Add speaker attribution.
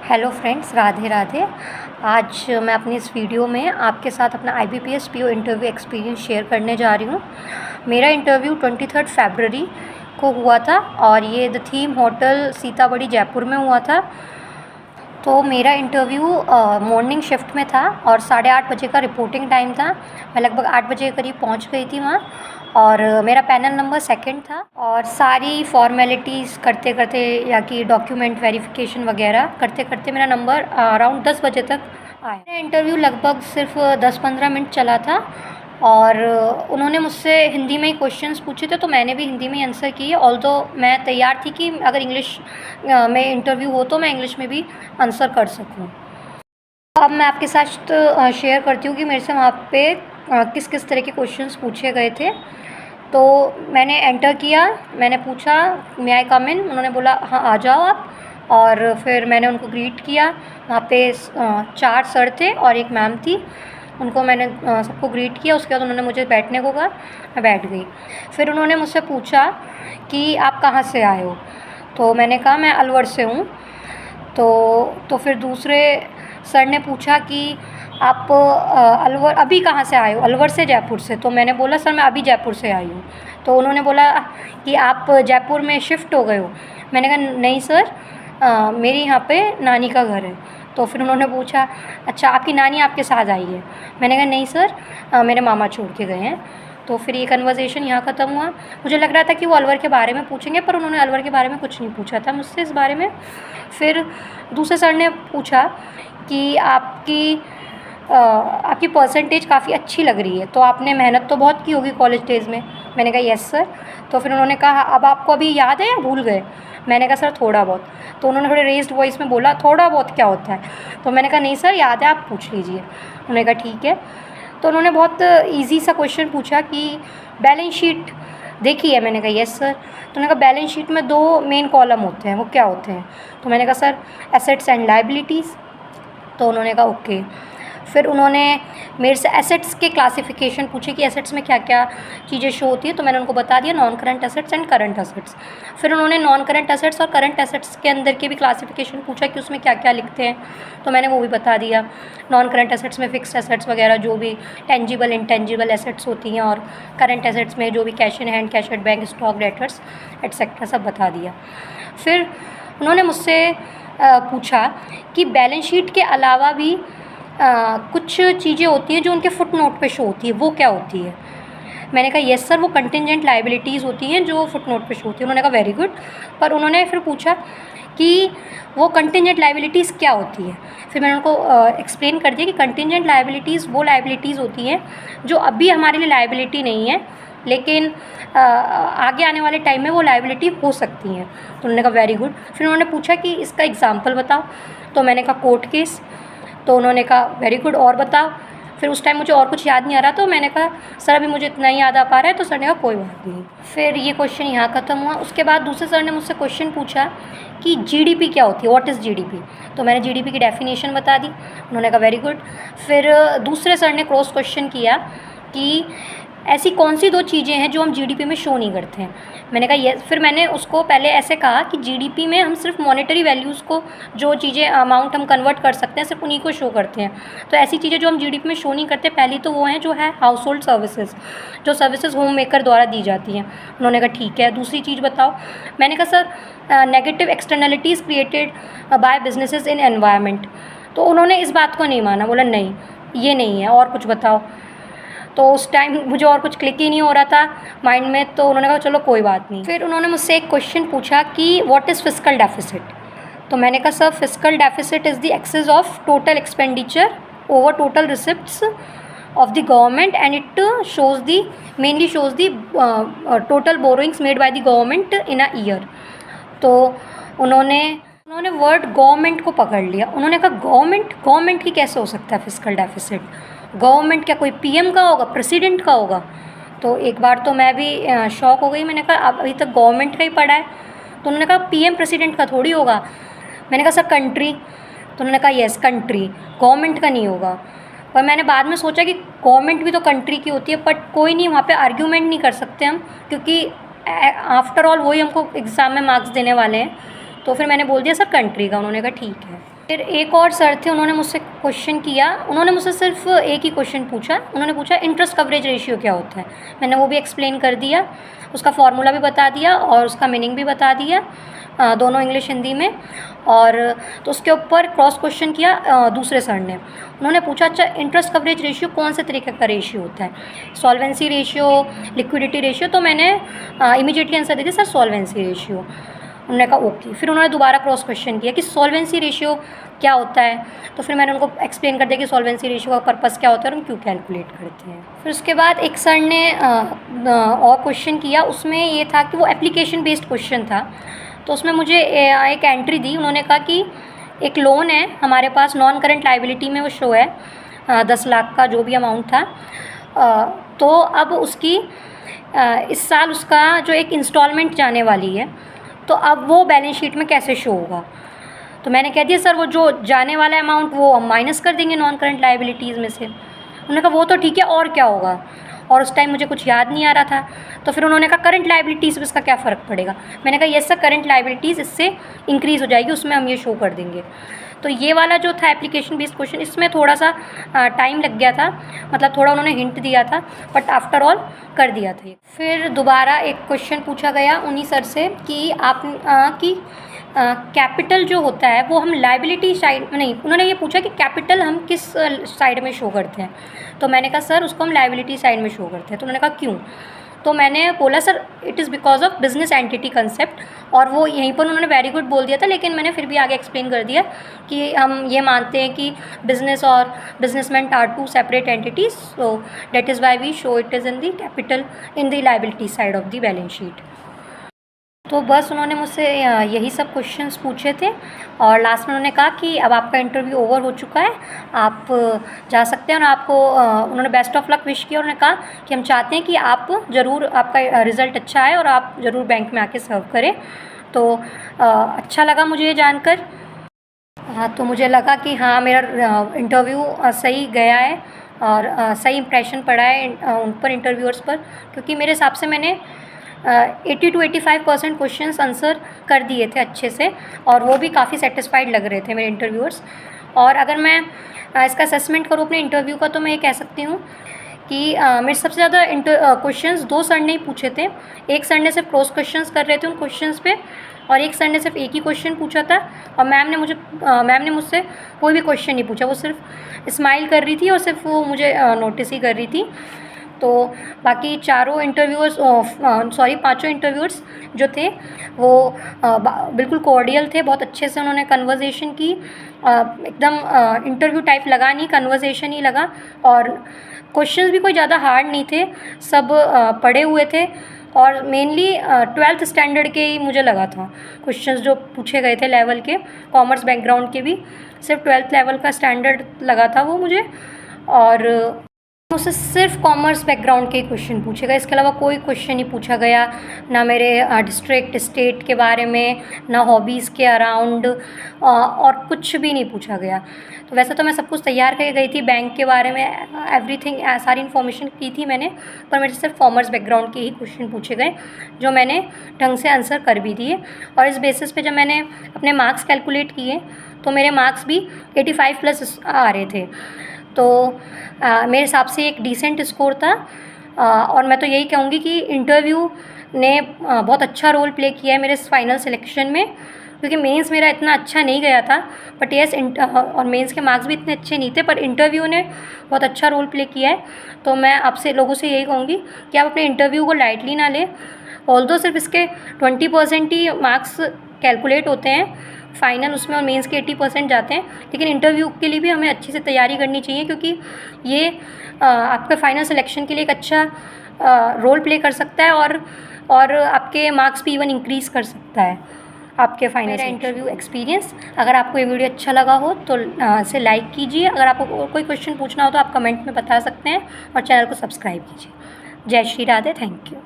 Speaker 1: Hello friends, Radhe Radhe. आज मैं अपनी इस वीडियो में आपके साथ अपना IBPS PO interview experience share करने जा रही हूँ। मेरा इंटरव्यू 23 फरवरी को हुआ था और ये the theme hotel Sitabuldi Jaipur में हुआ था। तो मेरा इंटरव्यू मॉर्निंग शिफ्ट में था और 8:30 बजे का रिपोर्टिंग टाइम था। मैं लगभग 8 बजे के करीब पहुँच गई थी वहाँ और मेरा पैनल नंबर 2 था। और सारी फॉर्मेलिटीज़ करते करते या कि डॉक्यूमेंट वेरिफिकेशन वगैरह करते करते मेरा नंबर अराउंड 10 बजे तक आया। मेरा इंटरव्यू लगभग सिर्फ 10-15 मिनट चला था और उन्होंने मुझसे हिंदी में ही क्वेश्चंस पूछे थे, तो मैंने भी हिंदी में ही आंसर किए। ऑल्दो मैं तैयार थी कि अगर इंग्लिश में इंटरव्यू हो तो मैं इंग्लिश में भी आंसर कर सकूं। अब मैं आपके साथ शेयर करती हूँ कि मेरे से वहाँ पे किस किस तरह के क्वेश्चंस पूछे गए थे। तो मैंने एंटर किया, मैंने पूछा मे आई कम इन, उन्होंने बोला हाँ आ जाओ आप। और फिर मैंने उनको ग्रीट किया। वहाँ पे 4 सर थे और एक मैम थी। उनको मैंने सबको ग्रीट किया। उसके बाद उन्होंने मुझे बैठने को कहा, मैं बैठ गई। फिर उन्होंने मुझसे पूछा कि आप कहाँ से आए हो, तो मैंने कहा मैं अलवर से हूँ। तो फिर दूसरे सर ने पूछा कि आप अलवर अभी कहाँ से आए हो, अलवर से जयपुर से। तो मैंने बोला सर मैं अभी जयपुर से आई हूँ। तो उन्होंने बोला कि आप जयपुर में शिफ्ट हो गए हो। मैंने कहा नहीं सर, मेरी यहाँ पे नानी का घर है। तो फिर उन्होंने पूछा अच्छा आपकी नानी आपके साथ आई है। मैंने कहा नहीं सर, मेरे मामा छोड़ के गए हैं। तो फिर ये कन्वर्सेशन यहाँ ख़त्म हुआ। मुझे लग रहा था कि वो अलवर के बारे में पूछेंगे, पर उन्होंने अलवर के बारे में कुछ नहीं पूछा था मुझसे इस बारे में। फिर दूसरे सर ने पूछा कि आपकी परसेंटेज काफ़ी अच्छी लग रही है, तो आपने मेहनत तो बहुत की होगी कॉलेज डेज़ में। मैंने कहा येस सर। तो फिर उन्होंने कहा अब आपको अभी याद है या भूल गए। मैंने कहा सर थोड़ा बहुत। तो उन्होंने थोड़े रेज्ड वॉइस में बोला थोड़ा बहुत क्या होता है। तो मैंने कहा नहीं सर याद है, आप पूछ लीजिए। उन्होंने कहा ठीक है। तो उन्होंने बहुत ईजी सा क्वेश्चन पूछा कि बैलेंस शीट देखी है। मैंने कहा येस सर। तो उन्होंने कहा बैलेंस शीट में 2 मेन कॉलम होते हैं, वो क्या होते हैं। तो मैंने कहा सर एसेट्स एंड लायबिलिटीज़। तो उन्होंने कहा ओके। फिर उन्होंने मेरे से एसेट्स के क्लासिफिकेशन पूछे कि एसेट्स में क्या क्या चीज़ें शो होती है। तो मैंने उनको बता दिया non current assets and current assets. फिर उन्होंने नॉन करंट एसेट्स और करंट एसेट्स के अंदर के भी क्लासिफिकेशन पूछा कि उसमें क्या क्या लिखते हैं। तो मैंने वो भी बता दिया। नॉन करंट एसेट्स में फिक्स्ड एसेट्स वगैरह जो भी टेंजिबल इंटेंजिबल एसेट्स होती हैं, और करंट एसेट्स में जो भी cash in hand, cash at bank, stock, debtors etcetera सब बता दिया। फिर उन्होंने मुझसे पूछा कि बैलेंस शीट के अलावा भी कुछ चीज़ें होती हैं जो उनके फुट नोट पे शो होती है, वो क्या होती है। मैंने कहा येस सर, वो कंटिंजेंट लायबिलिटीज़ होती हैं जो फुट नोट पे शो होती है। उन्होंने कहा वेरी गुड। पर उन्होंने फिर पूछा कि वो कंटिंजेंट लायबिलिटीज़ क्या होती है। फिर मैंने उनको एक्सप्लेन कर दिया कि कंटिंजेंट लायबिलिटीज़ वो लायबिलिटीज़ होती हैं जो अभी हमारे लिए लायबिलिटी नहीं है, लेकिन आगे आने वाले टाइम में वो लायबिलिटी हो सकती हैं। तो उन्होंने कहा वेरी गुड। फिर उन्होंने पूछा कि इसका एग्जाम्पल बताओ। तो मैंने कहा कोर्ट केस। तो उन्होंने कहा वेरी गुड, और बताओ। फिर उस टाइम मुझे और कुछ याद नहीं आ रहा, तो मैंने कहा सर अभी मुझे इतना ही याद आ पा रहा है। तो सर ने कहा कोई बात नहीं। फिर ये क्वेश्चन यहाँ ख़त्म हुआ। उसके बाद दूसरे सर ने मुझसे क्वेश्चन पूछा कि जीडीपी क्या होती है, व्हाट इज़ जीडीपी। तो मैंने जीडीपी की डेफिनेशन बता दी। उन्होंने कहा वेरी गुड। फिर दूसरे सर ने क्रॉस क्वेश्चन किया कि ऐसी कौन सी 2 चीज़ें हैं जो हम जीडीपी में शो नहीं करते हैं। मैंने कहा ये। फिर मैंने उसको पहले ऐसे कहा कि जीडीपी में हम सिर्फ मॉनेटरी वैल्यूज़ को, जो चीज़ें अमाउंट हम कन्वर्ट कर सकते हैं, सिर्फ उन्हीं को शो करते हैं। तो ऐसी चीज़ें जो हम जीडीपी में शो नहीं करते, पहली तो वो हैं जो है हाउस होल्ड सर्विसेज, जो सर्विसेज होम मेकर द्वारा दी जाती हैं। उन्होंने कहा ठीक है। दूसरी चीज़ बताओ। मैंने कहा sir negative externalities created by businesses in environment. तो उन्होंने इस बात को नहीं माना, बोला नहीं ये नहीं है, और कुछ बताओ। तो उस टाइम मुझे और कुछ क्लिक ही नहीं हो रहा था माइंड में। तो उन्होंने कहा चलो कोई बात नहीं। फिर उन्होंने मुझसे एक क्वेश्चन पूछा कि व्हाट इज़ फिस्कल डेफिसिट। तो मैंने कहा sir fiscal deficit is the excess of total expenditure over total receipts of the government and it shows the mainly shows the total borrowings made by the government in a year. तो उन्होंने word government को पकड़ लिया। उन्होंने कहा government की कैसे हो सकता है फिस्कल डेफिसिट। गवर्नमेंट क्या कोई पीएम का होगा, प्रेसिडेंट का होगा। तो एक बार तो मैं भी शॉक हो गई। मैंने कहा अब अभी तक गवर्नमेंट का ही पढ़ा है। तो उन्होंने कहा पीएम प्रेसिडेंट का थोड़ी होगा। मैंने कहा सर कंट्री। तो उन्होंने कहा येस कंट्री, गवर्नमेंट का नहीं होगा। पर मैंने बाद में सोचा कि गवर्नमेंट भी तो कंट्री की होती है, बट कोई नहीं, वहाँ पे आर्ग्यूमेंट नहीं कर सकते हम, क्योंकि आफ्टर ऑल वही हमको एग्ज़ाम में मार्क्स देने वाले हैं। तो फिर मैंने बोल दिया सर कंट्री का। उन्होंने कहा ठीक है। फिर एक और सर थे, उन्होंने मुझसे क्वेश्चन किया। उन्होंने मुझसे सिर्फ एक ही क्वेश्चन पूछा। उन्होंने पूछा इंटरेस्ट कवरेज रेशियो क्या होता है। मैंने वो भी एक्सप्लेन कर दिया, उसका फॉर्मूला भी बता दिया और उसका मीनिंग भी बता दिया, दोनों इंग्लिश हिंदी में। और तो उसके ऊपर क्रॉस क्वेश्चन किया दूसरे सर ने। उन्होंने पूछा अच्छा इंटरेस्ट कवरेज रेशियो कौन से तरीके का रेशियो होता है, सॉल्वेंसी रेशियो, लिक्विडिटी रेशियो। तो मैंने इमीडिएटली आंसर दे दिया सर सॉल्वेंसी रेशियो। उन्होंने कहा ओके। फिर उन्होंने दोबारा क्रॉस क्वेश्चन किया कि सॉल्वेंसी रेशियो क्या होता है। तो फिर मैंने उनको एक्सप्लेन कर दिया कि सॉल्वेंसी रेशियो का पर्पस क्या होता है और हम क्यों कैलकुलेट करते हैं। फिर उसके बाद एक सर ने और क्वेश्चन किया। उसमें ये था कि वो एप्लीकेशन बेस्ड क्वेश्चन था। तो उसमें मुझे एक एंट्री दी। उन्होंने कहा कि एक लोन है हमारे पास, नॉन करंट लाइबिलिटी में वो शो है 10 लाख का जो भी अमाउंट था। तो अब उसकी इस साल उसका जो एक इंस्टॉलमेंट जाने वाली है, तो अब वो बैलेंस शीट में कैसे शो होगा। तो मैंने कह दिया सर वो जो जाने वाला अमाउंट वो हम माइनस कर देंगे नॉन करंट लाइबिलिटीज़ में से। उन्होंने कहा वो तो ठीक है, और क्या होगा। और उस टाइम मुझे कुछ याद नहीं आ रहा था। तो फिर उन्होंने कहा करंट लाइबिलिटीज़ में इसका क्या फ़र्क पड़ेगा। मैंने कहा येस सर करंट लाइबिलिटीज़ इससे इंक्रीज़ हो जाएगी, उसमें हम ये शो कर देंगे। तो ये वाला जो था एप्लीकेशन बेस्ड क्वेश्चन, इसमें थोड़ा सा टाइम लग गया था, मतलब थोड़ा उन्होंने हिंट दिया था, बट आफ्टर ऑल कर दिया था ये। फिर दोबारा एक क्वेश्चन पूछा गया उन्हीं सर से कि आप कैपिटल जो होता है वो हम लाइबिलिटी साइड नहीं, उन्होंने ये पूछा कि कैपिटल हम किस साइड में शो करते हैं। तो मैंने कहा सर उसको हम लाइबिलिटी साइड में शो करते हैं। तो उन्होंने कहा क्यों। तो मैंने बोला sir it is because of business entity concept. और वो यहीं पर उन्होंने वेरी गुड बोल दिया था, लेकिन मैंने फिर भी आगे एक्सप्लेन कर दिया कि हम ये मानते हैं कि बिजनेस और businessman are two separate entities, so that is why we show it is in the capital in the liability side of the balance sheet. तो बस उन्होंने मुझसे यही सब क्वेश्चंस पूछे थे और लास्ट में उन्होंने कहा कि अब आपका इंटरव्यू ओवर हो चुका है, आप जा सकते हैं। और आपको उन्होंने बेस्ट ऑफ लक विश किया। उन्होंने कहा कि हम चाहते हैं कि आप ज़रूर, आपका रिज़ल्ट अच्छा आए और आप ज़रूर बैंक में आके सर्व करें। तो अच्छा लगा मुझे ये जानकर। हाँ, तो मुझे लगा कि हाँ मेरा इंटरव्यू सही गया है और सही इम्प्रेशन पड़ा है उन पर, इंटरव्यूअर्स पर, क्योंकि मेरे हिसाब से मैंने 80 to 85% क्वेश्चंस आंसर कर दिए थे अच्छे से, और वो भी काफ़ी सेटिस्फाइड लग रहे थे मेरे इंटरव्यूअर्स। और अगर मैं इसका असेसमेंट करूँ अपने इंटरव्यू का, तो मैं ये कह सकती हूँ कि मेरे सबसे ज़्यादा क्वेश्चंस 2 सर ने ही पूछे थे। एक सर ने सिर्फ क्रॉस क्वेश्चंस कर रहे थे उन क्वेश्चंस पे, और एक सर ने सिर्फ एक ही क्वेश्चन पूछा था। और मैम ने मुझसे कोई भी क्वेश्चन नहीं पूछा, वो सिर्फ स्माइल कर रही थी और सिर्फ वो मुझे नोटिस ही कर रही थी। तो बाकी पाँचों इंटरव्यूअर्स जो थे वो बिल्कुल कॉर्डियल थे, बहुत अच्छे से उन्होंने कन्वर्सेशन की। एकदम इंटरव्यू टाइप लगा नहीं, कन्वर्सेशन ही लगा। और क्वेश्चंस भी कोई ज़्यादा हार्ड नहीं थे, सब पढ़े हुए थे। और मेनली 12th स्टैंडर्ड के ही मुझे लगा था क्वेश्चंस जो पूछे गए थे लेवल के, कॉमर्स बैकग्राउंड के भी सिर्फ 12th लेवल का स्टैंडर्ड लगा था वो मुझे। और मुझसे सिर्फ कॉमर्स बैकग्राउंड के क्वेश्चन पूछे गए, इसके अलावा कोई क्वेश्चन नहीं पूछा गया, ना मेरे डिस्ट्रिक्ट स्टेट के बारे में, ना हॉबीज़ के अराउंड, और कुछ भी नहीं पूछा गया। तो वैसे तो मैं सब कुछ तैयार करके गई थी, बैंक के बारे में एवरीथिंग, सारी इन्फॉर्मेशन की थी मैंने, पर मेरे सिर्फ कॉमर्स बैकग्राउंड के ही क्वेश्चन पूछे गए जो मैंने ढंग से आंसर कर भी दिए। और इस बेसिस पे जब मैंने अपने मार्क्स कैलकुलेट किए तो मेरे मार्क्स भी 85+ आ रहे थे। तो मेरे हिसाब से एक डिसेंट स्कोर था। और मैं तो यही कहूँगी कि इंटरव्यू ने बहुत अच्छा रोल प्ले किया है मेरे फाइनल सिलेक्शन में, क्योंकि मेंस मेरा इतना अच्छा नहीं गया था, बट येस और मेंस के मार्क्स भी इतने अच्छे नहीं थे, पर इंटरव्यू ने बहुत अच्छा रोल प्ले किया है। तो मैं आपसे लोगों से यही कहूँगी कि आप अपने इंटरव्यू को लाइटली ना लें। ऑल्दो सिर्फ इसके 20% ही मार्क्स कैलकुलेट होते हैं फाइनल उसमें, और मेंस के 80% जाते हैं, लेकिन इंटरव्यू के लिए भी हमें अच्छे से तैयारी करनी चाहिए, क्योंकि ये आपके फाइनल सिलेक्शन के लिए एक अच्छा रोल प्ले कर सकता है, और आपके मार्क्स भी इवन इंक्रीज़ कर सकता है आपके फाइनल। मेरा इंटरव्यू एक्सपीरियंस, अगर आपको ये वीडियो अच्छा लगा हो तो इसे लाइक कीजिए। अगर आपको कोई क्वेश्चन पूछना हो तो आप कमेंट में बता सकते हैं, और चैनल को सब्सक्राइब कीजिए। जय श्री राधे, थैंक यू।